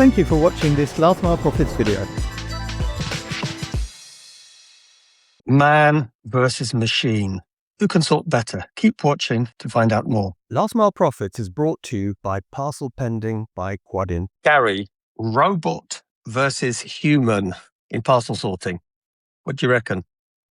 Thank you for watching this Last Mile Profits video. Man versus machine. Who can sort better? Keep watching to find out more. Last Mile Profits is brought to you by Parcel Pending by Quadient. Gary, robot versus human in parcel sorting. What do you reckon?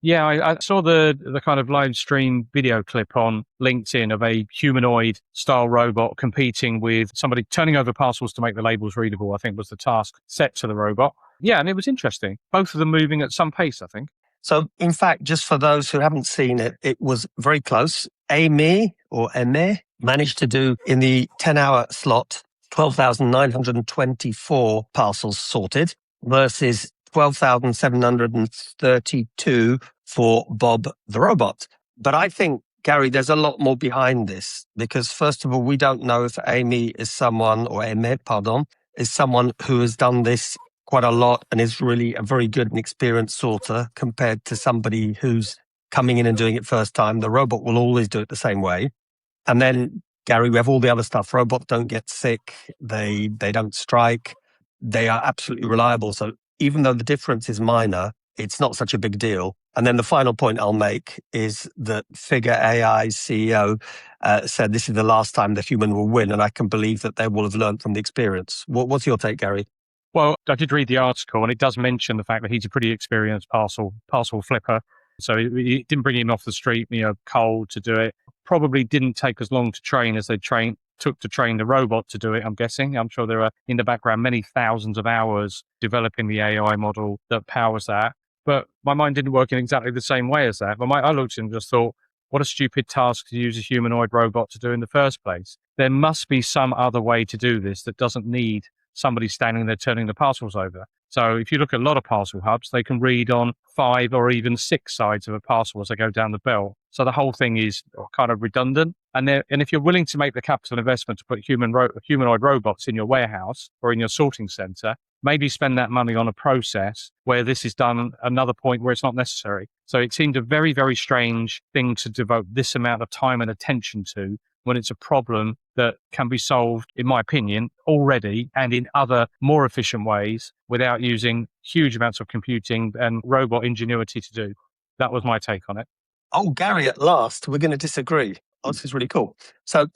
Yeah, I saw the kind of live stream video clip on LinkedIn of a humanoid style robot competing with somebody turning over parcels to make the labels readable, I think was the task set to the robot. Yeah, and it was interesting. Both of them moving at some pace, I think. So, in fact, just for those who haven't seen it, it was very close. Amy managed to do in the 10-hour slot 12,924 parcels sorted versus 12,732 for Bob the robot. But I think, Gary, there's a lot more behind this because, first of all, we don't know if Amy is someone, or is someone who has done this quite a lot and is really a very good and experienced sorter compared to somebody who's coming in and doing it first time. The robot will always do it the same way. And then, Gary, we have all the other stuff. Robots don't get sick. They don't strike. They are absolutely reliable. So even though the difference is minor, it's not such a big deal. And then the final point I'll make is that Figure AI's CEO said this is the last time the human will win. And I can believe that they will have learned from the experience. What's your take, Gary? Well, I did read the article, and it does mention the fact that he's a pretty experienced parcel flipper. So he didn't bring him off the street, cold to do it. Probably didn't take as long to train as they took to train the robot to do it, I'm guessing. I'm sure there are, in the background, many thousands of hours developing the AI model that powers that. But my mind didn't work in exactly the same way as that. But I looked and just thought, what a stupid task to use a humanoid robot to do in the first place. There must be some other way to do this that doesn't need somebody standing there turning the parcels over. So if you look at a lot of parcel hubs, they can read on 5 or even 6 sides of a parcel as they go down the belt. So the whole thing is kind of redundant. And if you're willing to make the capital investment to put humanoid robots in your warehouse or in your sorting center, maybe spend that money on a process where this is done another point where it's not necessary. So it seemed a very, very strange thing to devote this amount of time and attention to when it's a problem that can be solved, in my opinion, already and in other more efficient ways without using huge amounts of computing and robot ingenuity to do. That was my take on it. Oh, Gary, at last, we're going to disagree. Oh, this is really cool. So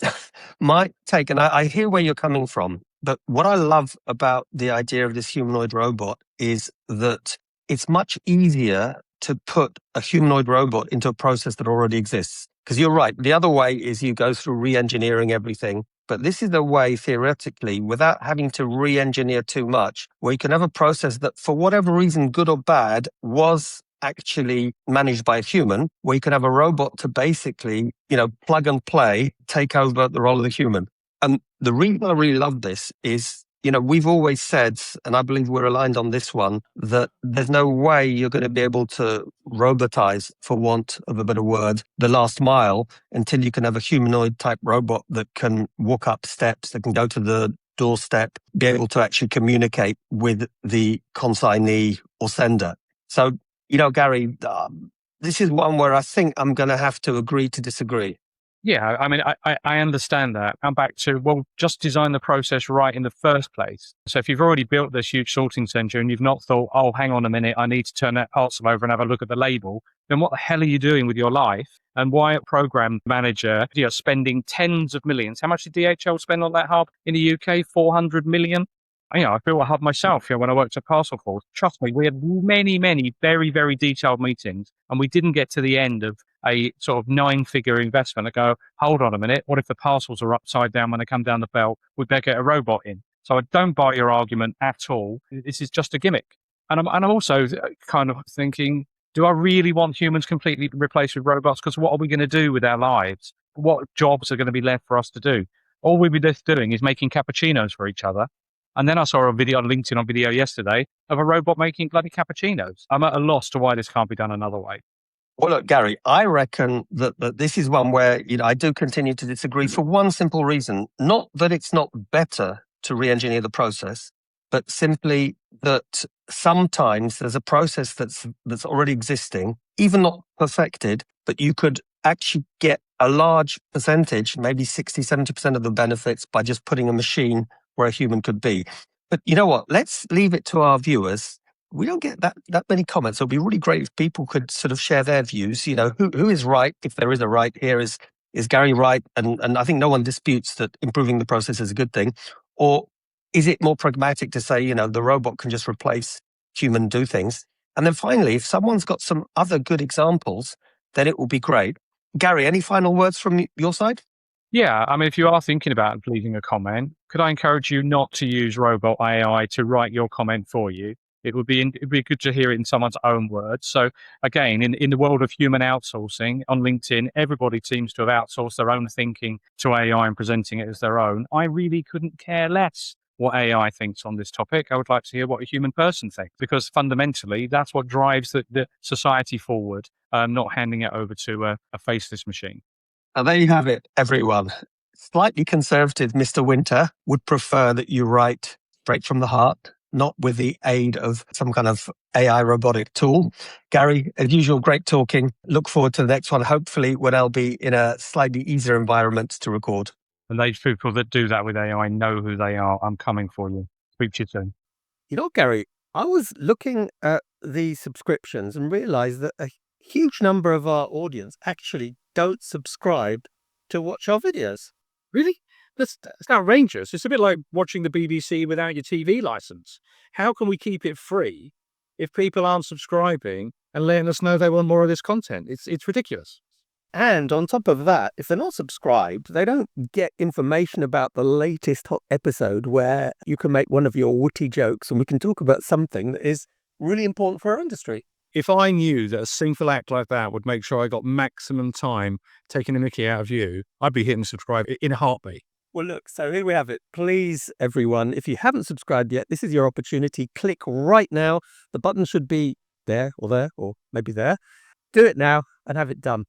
my take, and I hear where you're coming from, but what I love about the idea of this humanoid robot is that it's much easier to put a humanoid robot into a process that already exists. Because you're right. The other way is you go through re-engineering everything. But this is a way, theoretically, without having to re-engineer too much, where you can have a process that, for whatever reason, good or bad, was actually managed by a human, where you can have a robot to basically, plug and play, take over the role of the human. And the reason I really love this is, we've always said, and I believe we're aligned on this one, that there's no way you're going to be able to robotize, for want of a better word, the last mile until you can have a humanoid type robot that can walk up steps, that can go to the doorstep, be able to actually communicate with the consignee or sender. So, Gary, this is one where I think I'm going to have to agree to disagree. Yeah, I mean, I understand that. I'm back to, just design the process right in the first place. So if you've already built this huge sorting center and you've not thought, oh, hang on a minute, I need to turn that parcel over and have a look at the label, then what the hell are you doing with your life? And why a program manager, spending tens of millions? How much did DHL spend on that hub in the UK? 400 million? I built a hub myself when I worked at Parcel Force. Trust me, we had many, many very, very detailed meetings, and we didn't get to the end of a sort of 9-figure investment and go, hold on a minute, what if the parcels are upside down when they come down the belt? We better get a robot in. So I don't buy your argument at all. This is just a gimmick. And I'm also kind of thinking, do I really want humans completely replaced with robots? Because what are we going to do with our lives? What jobs are going to be left for us to do? All we'll be left doing is making cappuccinos for each other. And then I saw a video on LinkedIn yesterday of a robot making bloody cappuccinos. I'm at a loss to why this can't be done another way. Well, look, Gary, I reckon that this is one where I do continue to disagree for one simple reason. Not that it's not better to re-engineer the process, but simply that sometimes there's a process that's already existing, even not perfected, but you could actually get a large percentage, maybe 60, 70% of the benefits by just putting a machine where a human could be. But you know what? Let's leave it to our viewers. We don't get that many comments. It'd be really great if people could sort of share their views. You know, who is right, if there is a right here. Is Gary right? And I think no one disputes that improving the process is a good thing. Or is it more pragmatic to say, you know, the robot can just replace human do things? And then finally, if someone's got some other good examples, then it will be great. Gary, any final words from your side? Yeah, I mean, if you are thinking about leaving a comment, could I encourage you not to use robot AI to write your comment for you? It'd be good to hear it in someone's own words. So again, in the world of human outsourcing on LinkedIn, everybody seems to have outsourced their own thinking to AI and presenting it as their own. I really couldn't care less what AI thinks on this topic. I would like to hear what a human person thinks, because fundamentally that's what drives the society forward, not handing it over to a faceless machine. And there you have it, everyone. Slightly conservative Mr. Winter would prefer that you write straight from the heart, not with the aid of some kind of AI robotic tool. Gary, as usual, great talking. Look forward to the next one, hopefully when I'll be in a slightly easier environment to record. And those people that do that with AI know who they are. I'm coming for you. Speak to you soon. You know, Gary, I was looking at the subscriptions and realized that a huge number of our audience actually don't subscribe to watch our videos. Really? That's outrageous. It's a bit like watching the BBC without your TV license. How can we keep it free if people aren't subscribing and letting us know they want more of this content? It's ridiculous. And on top of that, if they're not subscribed, they don't get information about the latest hot episode where you can make one of your witty jokes and we can talk about something that is really important for our industry. If I knew that a single act like that would make sure I got maximum time taking the mickey out of you, I'd be hitting subscribe in a heartbeat. Well, look, so here we have it. Please, everyone, if you haven't subscribed yet, this is your opportunity. Click right now. The button should be there, or maybe there. Do it now and have it done.